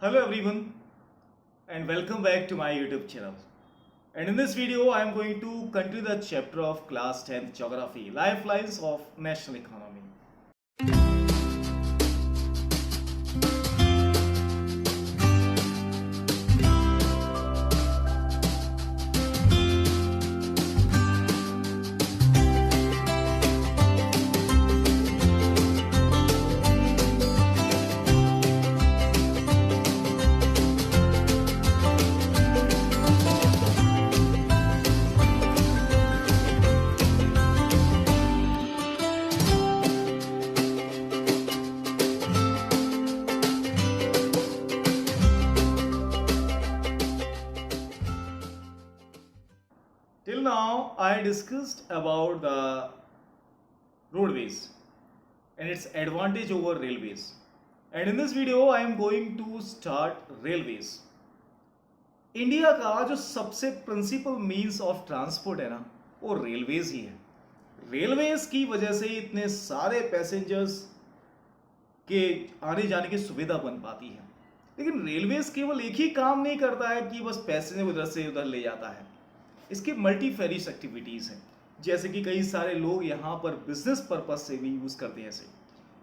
Hello everyone and welcome back to my YouTube channel. And in this video I am going to continue the chapter of class 10th geography, lifelines of national economy. Till now I discussed about the roadways and its advantage over railways. And in this video I am going to start railways. India का जो सबसे principle means of transport है ना, वो railways ही है. Railways की वजह से इतने सारे पैसेंजर्स के आने जाने की सुविधा बन पाती है. लेकिन रेलवेज केवल एक ही काम नहीं करता है कि बस पैसेंजर उधर से उधर ले जाता है. इसकी मल्टीफेरियस एक्टिविटीज़ हैं, जैसे कि कई सारे लोग यहाँ पर बिजनेस पर्पज से भी यूज़ करते हैं.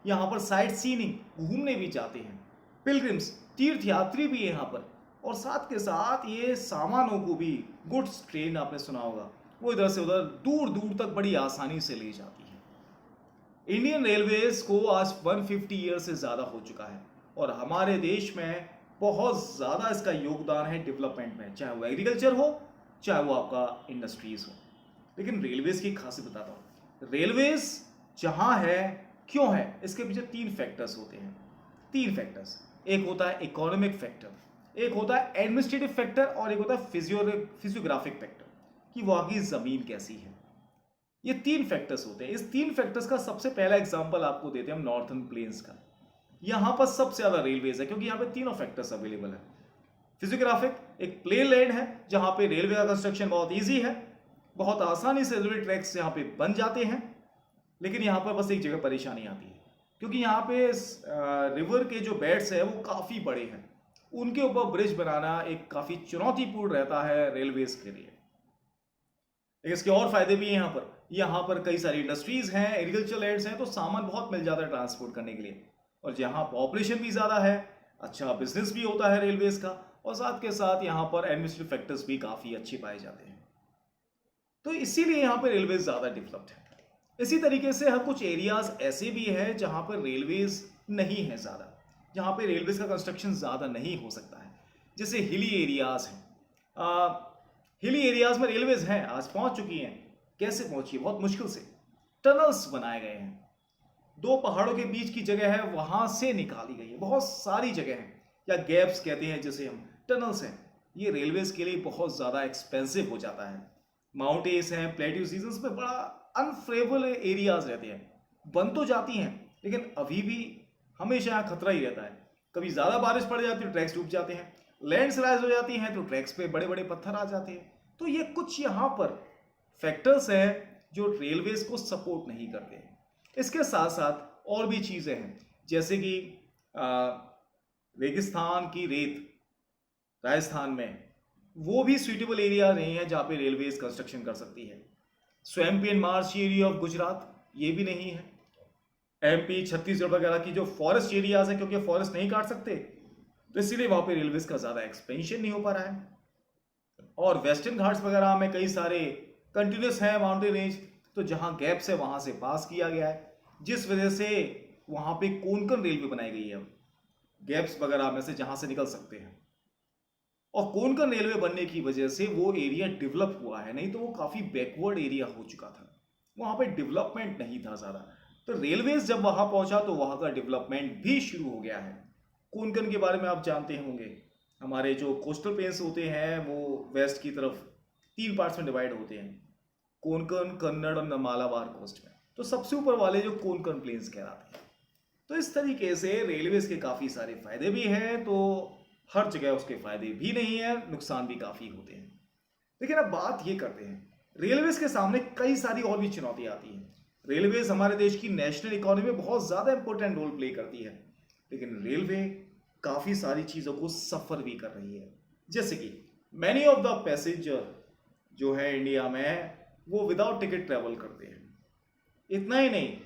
यहाँ पर साइट सीइंग घूमने भी जाते हैं. पिलग्रिम्स तीर्थयात्री भी यहाँ पर, और साथ के साथ ये सामानों को भी, गुड्स ट्रेन आपने सुना होगा, वो इधर से उधर दूर दूर तक बड़ी आसानी से ले जाती है. इंडियन रेलवेज को आज 150 ईयर से ज़्यादा हो चुका है और हमारे देश में बहुत ज़्यादा इसका योगदान है डेवलपमेंट में, चाहे वो एग्रीकल्चर हो चाहे वो आपका इंडस्ट्रीज हो. लेकिन रेलवेज की खासियत बताता हूँ. रेलवेज जहाँ है, क्यों है, इसके पीछे तीन फैक्टर्स होते हैं. तीन फैक्टर्स, एक होता है इकोनॉमिक फैक्टर, एक होता है एडमिनिस्ट्रेटिव फैक्टर और एक होता है फिजियोग्राफिक फैक्टर, कि वहाँ की ज़मीन कैसी है. ये तीन फैक्टर्स होते हैं. इस तीन फैक्टर्स का सबसे पहला एग्जाम्पल आपको देते हैं हम नॉर्थर्न प्लेन्स का. यहाँ पर सबसे ज़्यादा रेलवेज है क्योंकि यहाँ पे तीनों फैक्टर्स अवेलेबल है. फिजियोग्राफिक, एक प्लेन लैंड है जहाँ पे रेलवे का कंस्ट्रक्शन बहुत ईजी है, बहुत आसानी से रेलवे ट्रैक्स यहाँ पे बन जाते हैं. लेकिन यहाँ पर बस एक जगह परेशानी आती है, क्योंकि यहाँ पे रिवर के जो बेड्स है वो काफ़ी बड़े हैं. उनके ऊपर ब्रिज बनाना एक काफ़ी चुनौतीपूर्ण रहता है रेलवेज के लिए. लेकिन इसके और फायदे भी हैं. यहाँ पर कई सारी इंडस्ट्रीज हैं, एग्रीकल्चर लैंड्स हैं, तो सामान बहुत मिल जाता है ट्रांसपोर्ट करने के लिए. और जहाँ पॉपुलेशन भी ज़्यादा है, अच्छा बिजनेस भी होता है रेलवेज का, और साथ के साथ यहाँ पर एडमिनिस्ट्रेटिव फैक्टर्स भी काफ़ी अच्छे पाए जाते हैं. तो इसीलिए यहाँ पर रेलवेज ज़्यादा डेवलप्ड है. इसी तरीके से हर कुछ एरियाज ऐसे भी हैं जहाँ पर रेलवेज नहीं है ज़्यादा, जहाँ पे रेलवेज का कंस्ट्रक्शन ज़्यादा नहीं हो सकता है. जैसे हिली एरियाज हैं. हिली एरियाज में रेलवेज हैं, आज पहुँच चुकी हैं. कैसे पहुँची? बहुत मुश्किल से. टनल्स बनाए गए हैं. दो पहाड़ों के बीच की जगह है, वहाँ से निकाली गई है. बहुत सारी जगह हैं, या गैप्स कहते हैं जिसे हम, टनल्स हैं. ये रेलवेज के लिए बहुत ज़्यादा एक्सपेंसिव हो जाता है. माउंटेन्स हैं, प्लेट्यू सीजन्स में बड़ा अनफेवरेबल एरियाज रहते हैं. बन तो जाती हैं लेकिन अभी भी हमेशा यहाँ खतरा ही रहता है. कभी ज़्यादा बारिश पड़ जाती है तो ट्रैक्स डूब जाते हैं, लैंडस्लाइड हो जाती हैं तो ट्रैक्स पे बड़े बड़े पत्थर आ जाते हैं. तो ये कुछ यहाँ पर फैक्टर्स हैं जो रेलवेज को सपोर्ट नहीं करते हैं. इसके साथ साथ और भी चीज़ें हैं, जैसे कि रेगिस्तान की रेत राजस्थान में, वो भी सूटेबल एरिया नहीं है जहाँ पे रेलवेज कंस्ट्रक्शन कर सकती है. Swampy and Marsh area of Gujarat, ये भी नहीं है. एमपी, छत्तीसगढ़ वगैरह की जो फॉरेस्ट एरियाज है, क्योंकि फॉरेस्ट नहीं काट सकते, तो इसीलिए वहाँ पे रेलवेज का ज़्यादा एक्सपेंशन नहीं हो पा रहा है. और वेस्टर्न घाट्स वगैरह में कई सारे कंटिन्यूस है माउंटेन रेंज, तो जहाँ गैप्स है वहाँ से पास किया गया है, जिस वजह से वहाँ पे कोंकण रेलवे बनाई गई है. गैप्स वगैरह में से जहाँ से निकल सकते हैं, और कोंकण रेलवे बनने की वजह से वो एरिया डेवलप हुआ है. नहीं तो वो काफ़ी बैकवर्ड एरिया हो चुका था, वहाँ पे डेवलपमेंट नहीं था ज़्यादा. तो रेलवेज जब वहाँ पहुँचा तो वहाँ का डेवलपमेंट भी शुरू हो गया है. कोंकण के बारे में आप जानते होंगे, हमारे जो कोस्टल प्लेन्स होते हैं वो वेस्ट की तरफ तीन पार्ट्स में डिवाइड होते हैं, कोंकण, कन्नड़ और मालाबार कोस्ट में. तो सबसे ऊपर वाले जो कोंकण प्लेन्स कहलाते हैं. तो इस तरीके से रेलवेज के काफ़ी सारे फायदे भी हैं, तो हर जगह उसके फायदे भी नहीं है, नुकसान भी काफ़ी होते हैं. लेकिन अब बात ये करते हैं, रेलवेज के सामने कई सारी और भी चुनौतियाँ आती हैं. रेलवेज हमारे देश की नेशनल इकोनॉमी में बहुत ज़्यादा इंपॉर्टेंट रोल प्ले करती है, लेकिन रेलवे काफ़ी सारी चीज़ों को सफ़र भी कर रही है। जैसे कि मैनी ऑफ द पैसेंजर जो है इंडिया में वो विदाउट टिकट ट्रैवल करते हैं। इतना ही नहीं,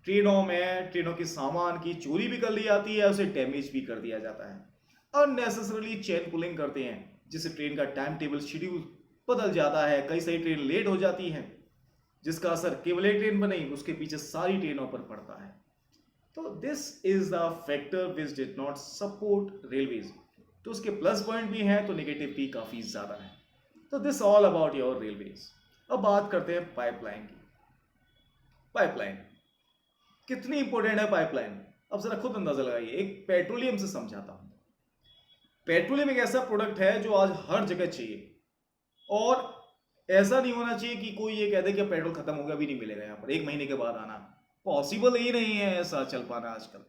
ट्रेनों के सामान की चोरी भी कर ली जाती है, उसे डैमेज भी कर दिया जाता है। अननेसेसरली चेन पुलिंग करते हैं जिससे ट्रेन का टाइम टेबल शेड्यूल बदल जाता है, कई सारी ट्रेन लेट हो जाती हैं जिसका असर केवल एक ट्रेन पर नहीं उसके पीछे सारी ट्रेनों पर पड़ता है। तो this is the factor which did not support railways. तो उसके प्लस पॉइंट भी हैं तो नेगेटिव भी काफ़ी ज़्यादा है। तो this all about your railways. अब बात करते हैं पाइपलाइन की। पाइपलाइन कितनी इंपॉर्टेंट है पाइपलाइन, अब जरा खुद अंदाजा लगाइए। एक पेट्रोलियम से समझाता हूं। पेट्रोलियम एक ऐसा प्रोडक्ट है जो आज हर जगह चाहिए, और ऐसा नहीं होना चाहिए कि कोई ये कह दे कि पेट्रोल खत्म हो गया, भी नहीं मिलेगा यहाँ पर, 1 महीने के बाद आना पॉसिबल ही नहीं है ऐसा चल पाना आजकल।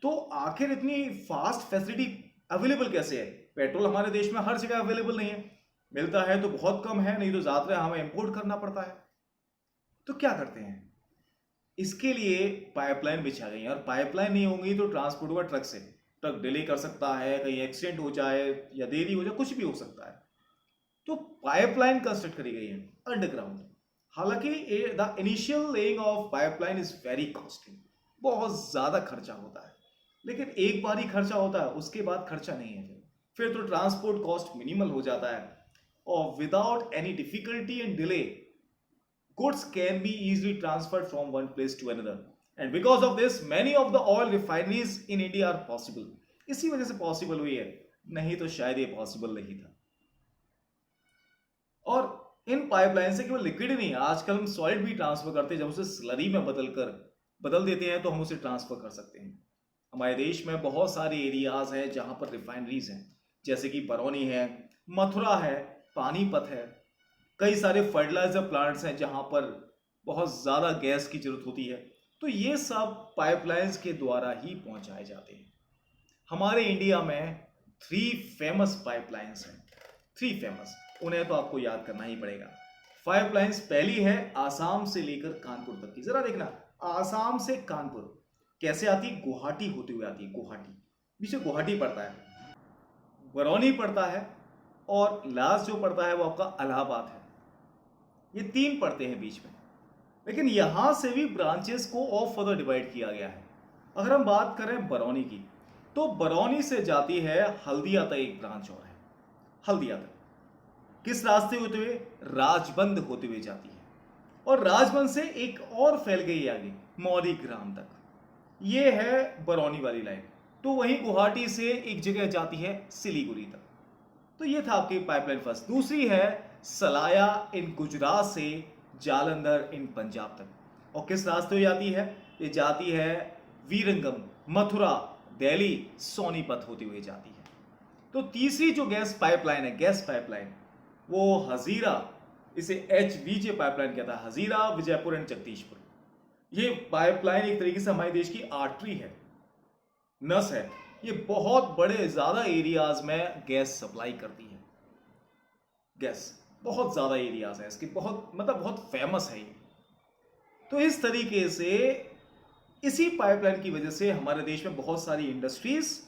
तो आखिर इतनी फास्ट फैसिलिटी अवेलेबल कैसे है? पेट्रोल हमारे देश में हर जगह अवेलेबल नहीं है, मिलता है तो बहुत कम है, नहीं तो ज्यादातर हमें इंपोर्ट करना पड़ता है। तो क्या करते हैं? इसके लिए पाइपलाइन बिछा गई है, और पाइपलाइन नहीं होंगी तो ट्रांसपोर्ट होगा ट्रक से। ट्रक डिले कर सकता है, कहीं एक्सीडेंट हो जाए या देरी हो जाए, कुछ भी हो सकता है। तो पाइपलाइन कंस्ट्रक्ट करी गई है अंडरग्राउंड। हालांकि the initial laying of pipeline is very costly, बहुत ज्यादा खर्चा होता है, लेकिन एक बार ही खर्चा होता है, उसके बाद खर्चा नहीं है। फिर तो ट्रांसपोर्ट कॉस्ट मिनिमल हो जाता है, और without any difficulty and delay goods can be easily transferred from one place to another, and because of this many of the oil refineries in India are possible। इसी वजह से possible हुई है, नहीं तो शायद ये पॉसिबल नहीं था। और इन पाइपलाइन से केवल लिक्विड ही नहीं, आजकल हम सॉलिड भी ट्रांसफर करते हैं। जब उसे स्लरी में बदल देते हैं तो हम उसे ट्रांसफर कर सकते हैं। हमारे देश में बहुत सारे एरियाज हैं जहां पर रिफाइनरीज हैं, जैसे कि बरौनी है, मथुरा है, पानीपत है। कई सारे फर्टिलाइजर प्लांट्स हैं जहां पर बहुत ज़्यादा गैस की जरूरत होती है। तो ये सब पाइपलाइंस के द्वारा ही पहुंचाए जाते हैं। हमारे इंडिया में 3 फेमस पाइपलाइंस हैं। 3 फेमस, उन्हें तो आपको याद करना ही पड़ेगा। पाइपलाइंस पहली है आसाम से लेकर कानपुर तक की। जरा देखना, आसाम से कानपुर कैसे आती? गुवाहाटी होते हुए आती है। गुवाहाटी, बीच में गुवाहाटी पड़ता है, बरौनी पड़ता है, और लास्ट जो पड़ता है वो आपका इलाहाबाद है। ये 3 पड़ते हैं बीच में, लेकिन यहां से भी ब्रांचेस को और फर्दर डिवाइड किया गया है। अगर हम बात करें बरौनी की, तो बरौनी से जाती है हल्दिया तक, एक ब्रांच और है हल्दिया तक। किस रास्ते होते हुए? राजबंद होते हुए जाती है, और राजबंद से एक और फैल गई आगे मौरी ग्राम तक। ये है बरौनी वाली लाइन। तो वहीं गुवाहाटी से एक जगह जाती है सिलीगुड़ी तक। तो ये था आपकी पाइपलाइन फर्स्ट। दूसरी है सलाया इन गुजरात से जालंधर इन पंजाब तक। और किस रास्ते हो जाती है? ये जाती है वीरंगम, मथुरा, दिल्ली, सोनीपत होती हुई जाती है। तो तीसरी जो गैस पाइपलाइन, वो हजीरा, इसे HVJ पाइपलाइन कहता है, हजीरा, विजयपुर एंड जगदीशपुर। ये पाइपलाइन एक तरीके से हमारे देश की आर्टरी है, नस है। ये बहुत बड़े ज्यादा एरियाज में गैस सप्लाई करती है। गैस बहुत ज्यादा एरियाज है इसकी, बहुत फेमस है ये। तो इस तरीके से इसी पाइपलाइन की वजह से हमारे देश में बहुत सारी इंडस्ट्रीज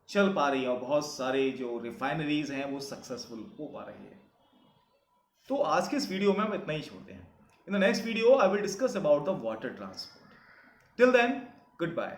चल पा रही है, और बहुत सारे जो रिफाइनरीज हैं वो सक्सेसफुल हो पा रही है। तो आज के इस वीडियो में हम इतना ही छोड़ते हैं। In the next video I will discuss about the water transport. Till then, good bye.